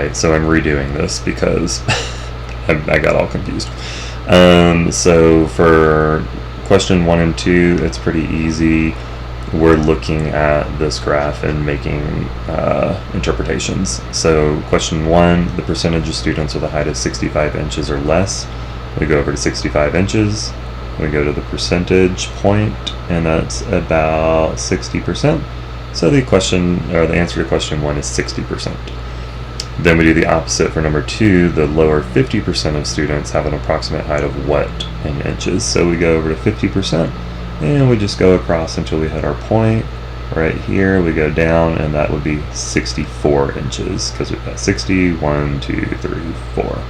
Alright, so I'm redoing this because I got all confused. So for question 1 and 2, it's pretty easy. We're looking at this graph and making interpretations. So question 1, the percentage of students with a height of 65 inches or less. We go over to 65 inches. We go to the percentage point, and that's about 60%. So the answer to question 1 is 60%. Then we do the opposite for number 2. The lower 50% of students have an approximate height of what in inches? So we go over to 50%, and we just go across until we hit our point. Right here, we go down, and that would be 64 inches, because we've got 60, 1, 2, 3, 4.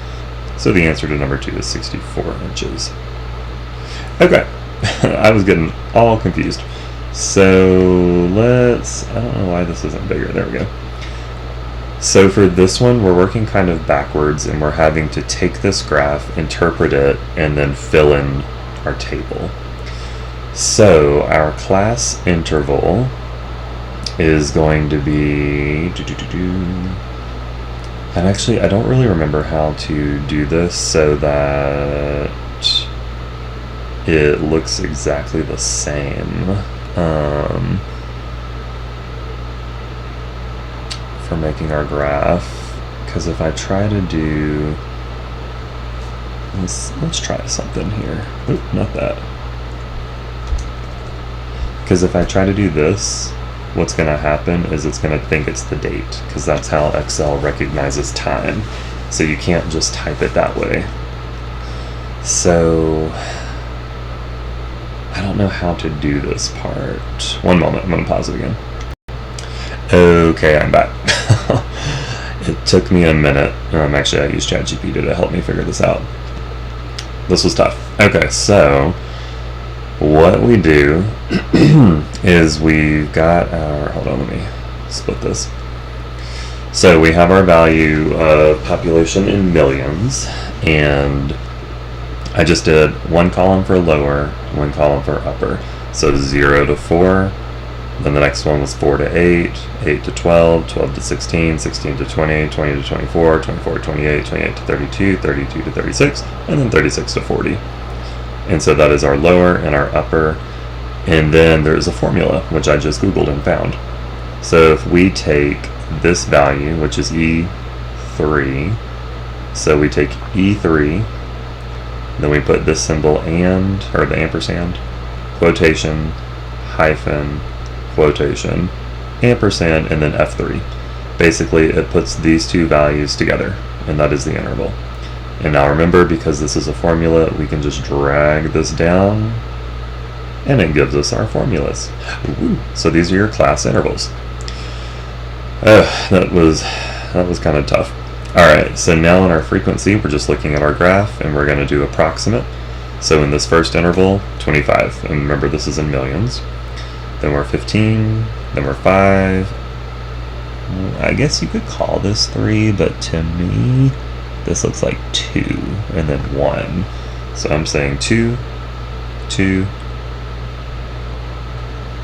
So the answer to number 2 is 64 inches. Okay, I was getting all confused. So I don't know why this isn't bigger. There we go. So for this one, we're working kind of backwards, and we're having to take this graph, interpret it, and then fill in our table. So our class interval is going to be... And actually, I don't really remember how to do this so that it looks exactly the same. For making our graph, because if I try to do... Let's try something here. Oop, not that. Because if I try to do this, what's going to happen is it's going to think it's the date, because that's how Excel recognizes time. So you can't just type it that way. So I don't know how to do this part. One moment, I'm going to pause it again. Okay, I'm back. It took me a minute. Actually, I used ChatGPT to help me figure this out. This was tough. Okay, so what we do is we've got our... Hold on, let me split this. So we have our value of population in millions, and I just did one column for lower, one column for upper. So 0 to 4. Then the next one was 4 to 8, 8 to 12, 12 to 16, 16 to 20, 20 to 24, 24 to 28, 28 to 32, 32 to 36, and then 36 to 40. And so that is our lower and our upper. And then there's a formula, which I just Googled and found. So if we take this value, which is E3, so we take E3, then we put this symbol and, or the ampersand, quotation, hyphen, quotation, ampersand, and then F3. Basically, it puts these two values together, and that is the interval. And now remember, because this is a formula, we can just drag this down, and it gives us our formulas. Ooh, so these are your class intervals. That was kind of tough. Alright, so now in our frequency, we're just looking at our graph, and we're going to do approximate. So in this first interval, 25, and remember this is in millions. Then we're 15, then we're 5. I guess you could call this 3, but to me, this looks like 2, and then 1. So I'm saying 2, 2,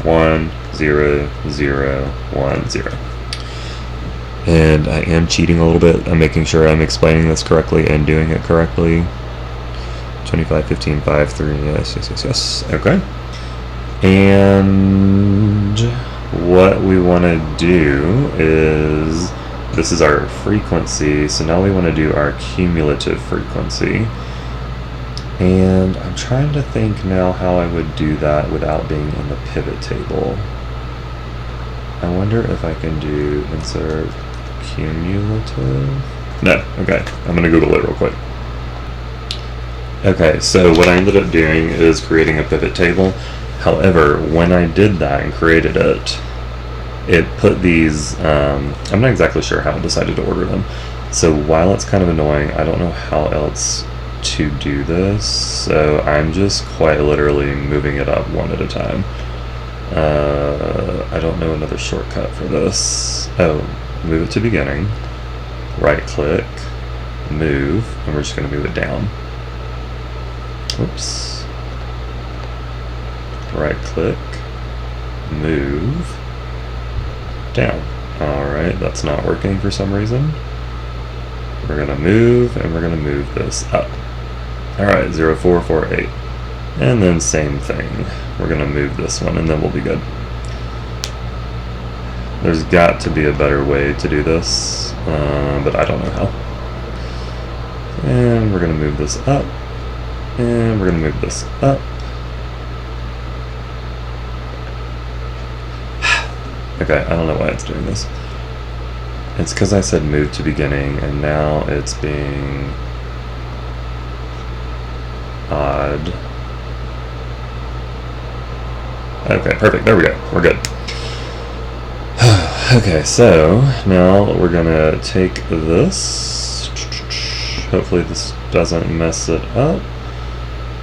1, 0, 0, 1, 0. And I am cheating a little bit. I'm making sure I'm explaining this correctly and doing it correctly. 25, 15, 5, 3, yes, yes, yes, yes. Okay. And what we want to do is, this is our frequency, so now we want to do our cumulative frequency. And I'm trying to think now how I would do that without being in the pivot table. I wonder if I can do insert cumulative. No, okay, I'm going to Google it real quick. Okay, so what I ended up doing is creating a pivot table. However, when I did that and created it, it put these, I'm not exactly sure how I decided to order them. So while it's kind of annoying, I don't know how else to do this. So I'm just quite literally moving it up one at a time. I don't know another shortcut for this. Oh, move it to beginning, right click, move, and we're just going to move it down. Oops. Right click, move, down. Alright, that's not working for some reason. We're gonna move, and we're gonna move this up. Alright, 0448. And then same thing. We're gonna move this one, and then we'll be good. There's got to be a better way to do this, but I don't know how. And we're gonna move this up, and we're gonna move this up. Okay, I don't know why it's doing this. It's because I said move to beginning, and now it's being odd. Okay, perfect. There we go. We're good. Okay, so now we're gonna take this. Hopefully this doesn't mess it up.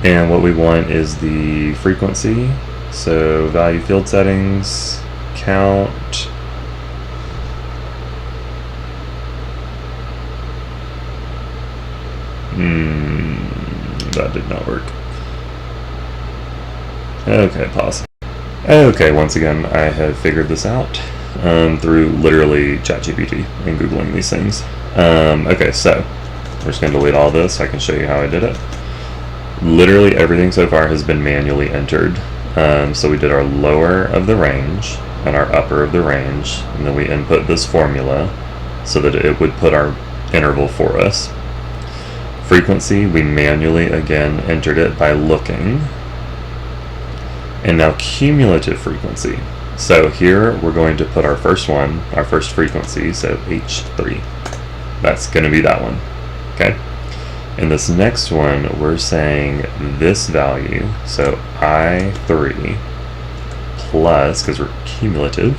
And what we want is the frequency. So value field settings, count. That did not work. Okay, pause. Okay, once again, I have figured this out through literally ChatGPT and Googling these things. Okay, so we're just going to delete all this so I can show you how I did it. Literally everything so far has been manually entered. So we did our lower of the range and our upper of the range, and then we input this formula so that it would put our interval for us. Frequency, we manually again entered it by looking. And now cumulative frequency. So here we're going to put our first one, our first frequency, so H3. That's going to be that one. Okay? And this next one, we're saying this value, so I3 plus, because we're cumulative,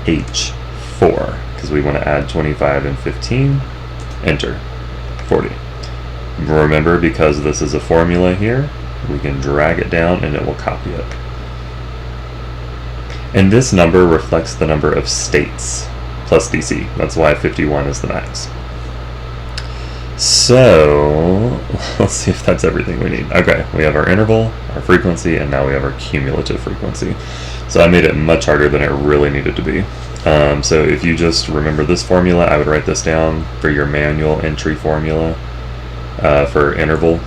H4, because we want to add 25 and 15, enter, 40. Remember, because this is a formula here, we can drag it down and it will copy it. And this number reflects the number of states plus DC. That's why 51 is the max. So let's see if that's everything we need. Okay, we have our interval, our frequency, and now we have our cumulative frequency. So I made it much harder than it really needed to be. So if you just remember this formula, I would write this down for your manual entry formula for interval.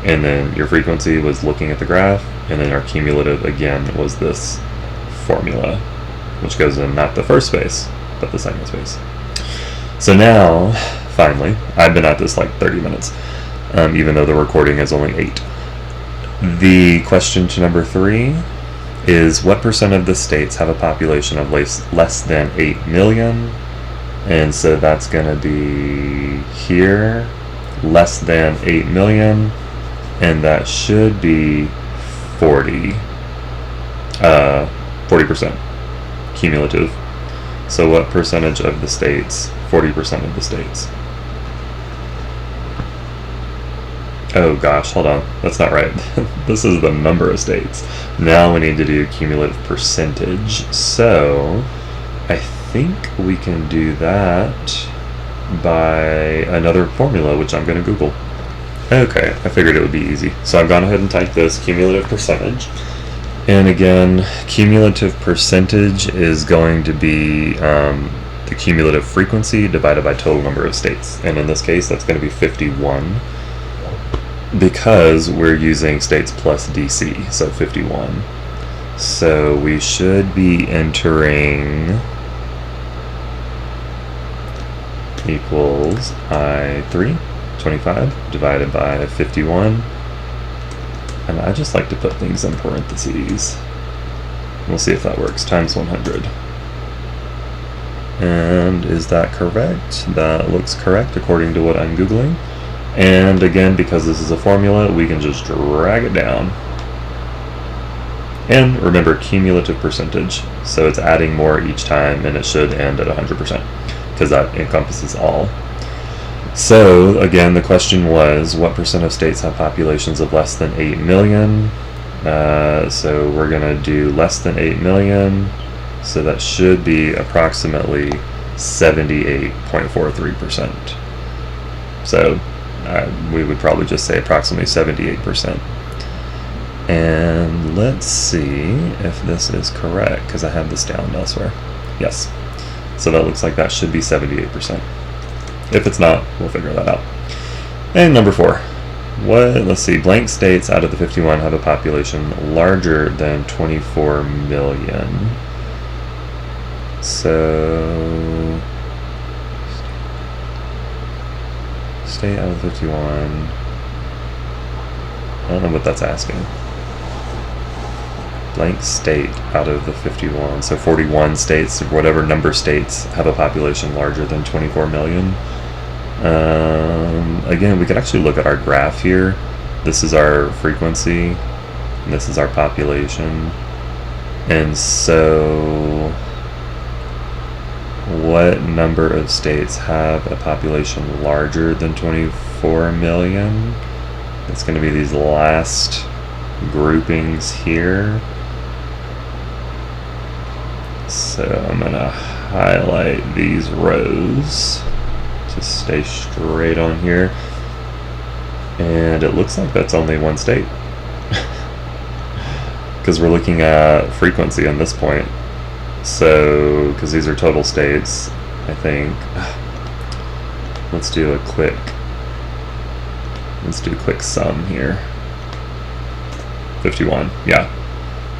And then your frequency was looking at the graph, and then our cumulative again was this formula, which goes in not the first space, but the second space. So now, finally, I've been at this like 30 minutes, even though the recording is only 8. The question to number 3 is, what percent of the states have a population of less than 8 million? And so that's going to be here, less than 8 million. And that should be 40% cumulative. So what percentage of the states? 40% of the states. Oh gosh, hold on, that's not right. This is the number of states. Now we need to do cumulative percentage. So I think we can do that by another formula, which I'm going to Google. Okay, I figured it would be easy. So I've gone ahead and typed this, cumulative percentage. And again, cumulative percentage is going to be the cumulative frequency divided by total number of states. And in this case, that's going to be 51, because we're using states plus DC, so 51. So we should be entering equals I3. 25 divided by 51, and I just like to put things in parentheses. We'll see if that works. Times 100. And is that correct? That looks correct according to what I'm Googling. And again, because this is a formula, we can just drag it down. And remember, cumulative percentage. So it's adding more each time, and it should end at 100%, because that encompasses all. So again, the question was, what percent of states have populations of less than 8 million? So we're going to do less than 8 million. So that should be approximately 78.43%. So we would probably just say approximately 78%. And let's see if this is correct, because I have this down elsewhere. Yes. So that looks like that should be 78%. If it's not, we'll figure that out. And number 4. Let's see, blank states out of the 51 have a population larger than 24 million. So, state out of 51. I don't know what that's asking. Blank state out of the 51. So 41 states, or whatever number states, have a population larger than 24 million. Again, we could actually look at our graph here. This is our frequency, and this is our population. And so, what number of states have a population larger than 24 million? It's going to be these last groupings here. So I'm going to highlight these rows to stay straight on here. And it looks like that's only one state. Because we're looking at frequency at this point. So, because these are total states, I think. Let's do a quick sum here. 51, yeah.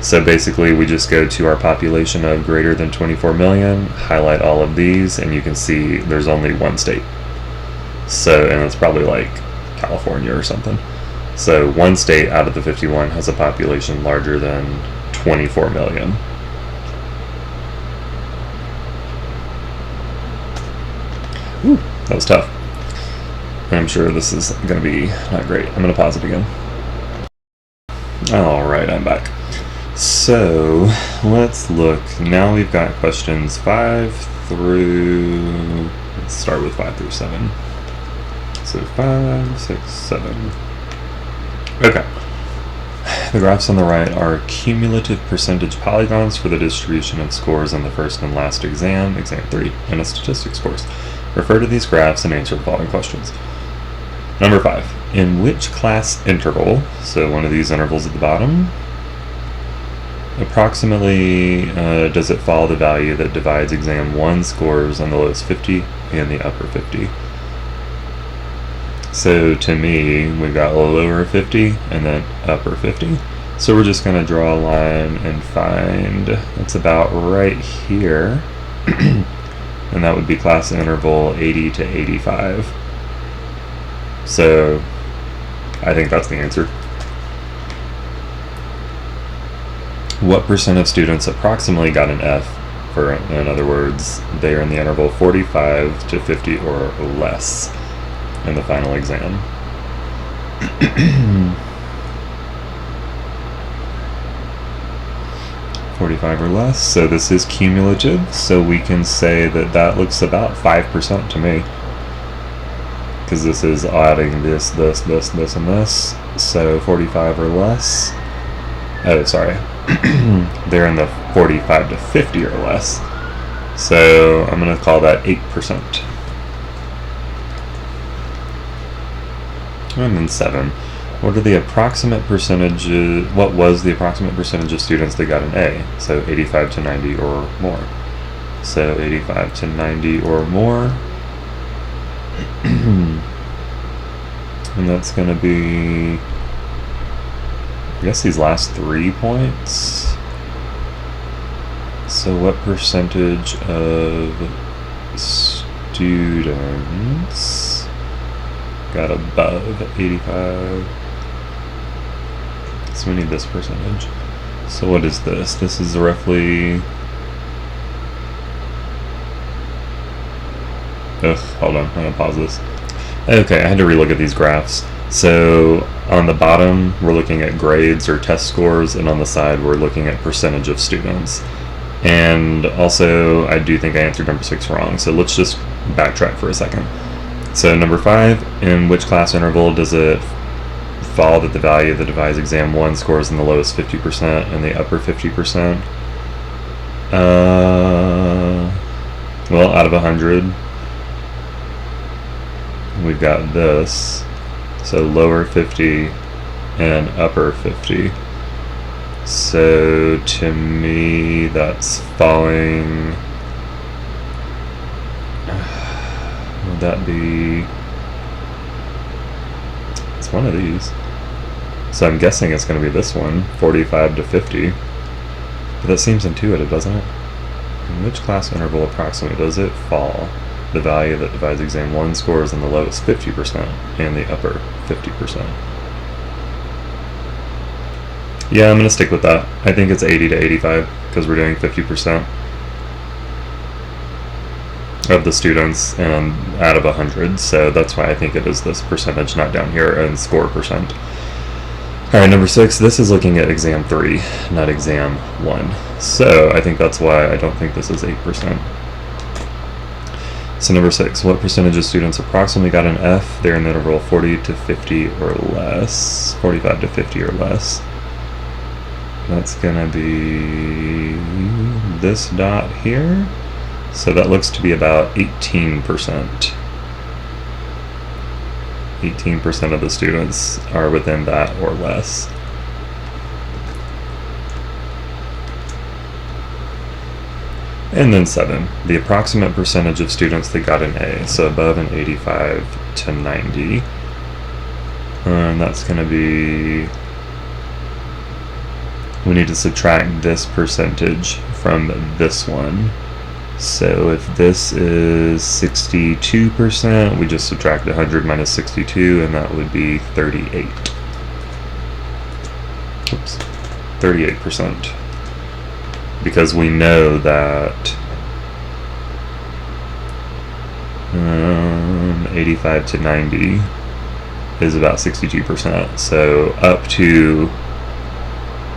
So basically we just go to our population of greater than 24 million, highlight all of these, and you can see there's only one state. So, and it's probably like California or something. So one state out of the 51 has a population larger than 24 million. Ooh, that was tough. I'm sure this is going to be not great. I'm going to pause it again. Alright, I'm back. So, let's look. Now we've got questions 5 through... Let's start with 5 through 7. So 5, 6, 7. Okay. The graphs on the right are cumulative percentage polygons for the distribution of scores on the first and last exam, exam 3, and a statistics course. Refer to these graphs and answer the following questions. Number 5. In which class interval, so one of these intervals at the bottom, approximately does it follow the value that divides exam 1 scores on the lowest 50 and the upper 50? So to me, we've got lower 50 and then upper 50. So we're just going to draw a line and find it's about right here. And that would be class interval 80 to 85. So I think that's the answer. What percent of students approximately got an F? For, in other words, they are in the interval 45 to 50 or less in the final exam. 45 or less, so this is cumulative, so we can say that that looks about 5% to me. Because this is adding this, this, this, this, and this, so 45 or less. Oh, sorry. They're in the 45 to 50 or less. So I'm going to call that 8%. And then 7. What are the approximate percentages? What was the approximate percentage of students that got an A? So 85 to 90 or more. So 85 to 90 or more. And that's going to be, I guess, these last 3 points. So what percentage of students got above 85? So we need this percentage. So what is this? This is roughly... hold on, I'm going to pause this. Okay, I had to relook at these graphs. So on the bottom, we're looking at grades or test scores, and on the side, we're looking at percentage of students. And also, I do think I answered number 6 wrong, so let's just backtrack for a second. So number 5, in which class interval does it follow that the value that divides exam 1 scores in the lowest 50% and the upper 50%? Well, out of 100, we've got this. So lower 50 and upper 50. So to me, that's falling... Would that be... It's one of these. So I'm guessing it's going to be this one, 45 to 50. But that seems intuitive, doesn't it? In which class interval approximately does it fall? The value that divides exam 1 scores in the lowest 50% and the upper 50%. Yeah, I'm going to stick with that. I think it's 80 to 85 because we're doing 50% of the students and out of 100, so that's why I think it is this percentage, not down here and score percent. Alright, number 6, this is looking at exam 3, not exam 1. So I think that's why I don't think this is 8%. So number 6, what percentage of students approximately got an F? They're in the interval 40 to 50 or less, 45 to 50 or less. That's gonna be this dot here. So that looks to be about 18%. 18% of the students are within that or less. And then 7, the approximate percentage of students that got an A, so above an 85 to 90. And that's going to be, we need to subtract this percentage from this one. So if this is 62%, we just subtract 100 minus 62, and that would be 38. Oops, 38%. Because we know that 85 to 90 is about 62%. So up to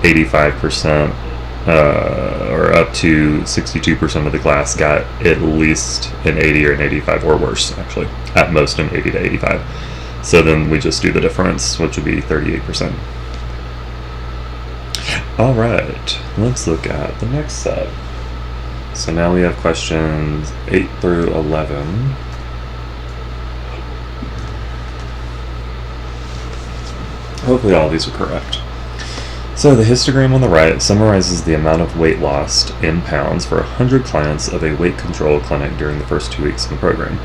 85%. Or up to 62% of the class got at least an 80 or an 85 or worse, actually. At most an 80 to 85. So then we just do the difference, which would be 38%. Alright, let's look at the next set. So now we have questions 8 through 11. Hopefully all of these are correct. So the histogram on the right summarizes the amount of weight lost in pounds for 100 clients of a weight control clinic during the first 2 weeks of the program.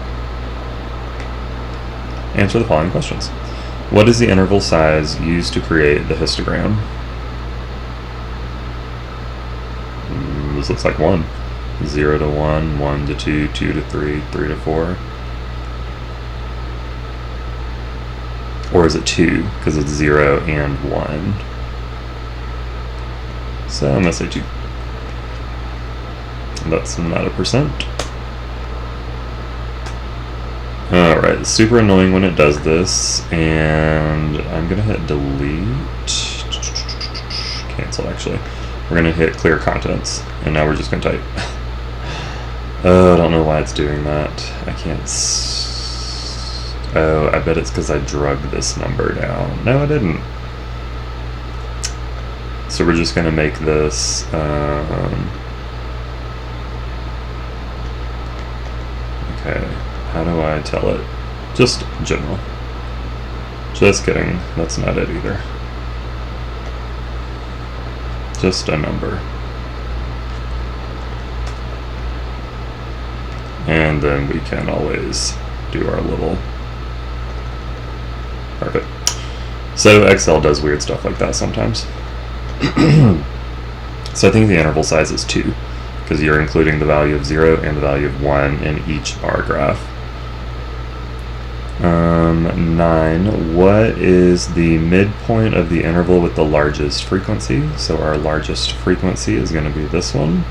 Answer the following questions. What is the interval size used to create the histogram? This looks like 1. 0 to 1, 1 to 2, 2 to 3, 3 to 4. Or is it 2? Because it's 0 and 1. So I'm going to say 2. That's not a percent. Alright, it's super annoying when it does this, and I'm going to hit delete. Cancel, actually. We're going to hit clear contents, and now we're just going to type. Oh, I don't know why it's doing that. I can't. Oh, I bet it's because I drugged this number down. No, I didn't. So we're just going to make this, okay, how do I tell it? Just general. Just kidding, that's not it either. Just a number. And then we can always do our little, perfect. So Excel does weird stuff like that sometimes. So I think the interval size is 2, because you're including the value of 0 and the value of 1 in each bar graph. 9, what is the midpoint of the interval with the largest frequency? So our largest frequency is going to be this one.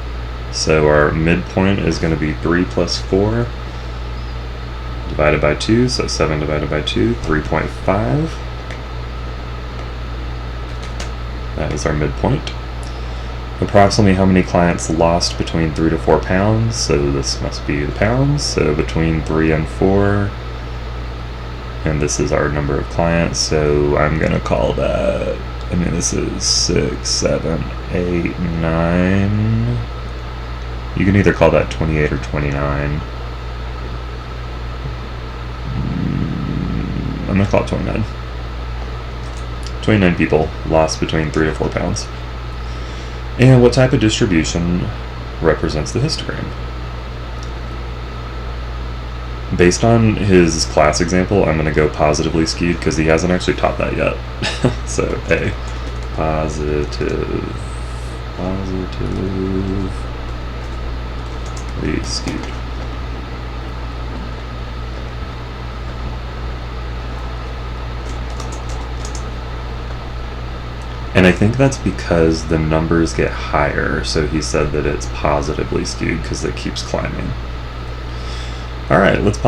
So our midpoint is going to be 3 plus 4 divided by 2, so 7 divided by 2, 3.5. That is our midpoint. Approximately how many clients lost between 3 to 4 pounds? So this must be the pounds. So between 3 and 4. And this is our number of clients. So I'm going to call that, I mean, this is 6, 7, 8, 9. You can either call that 28 or 29. I'm going to call it 29. 29 people lost between 3 to 4 pounds. And what type of distribution represents the histogram? Based on his class example, I'm going to go positively skewed because he hasn't actually taught that yet. So A, positively skewed. And I think that's because the numbers get higher, so he said that it's positively skewed because it keeps climbing. All right, let's pause.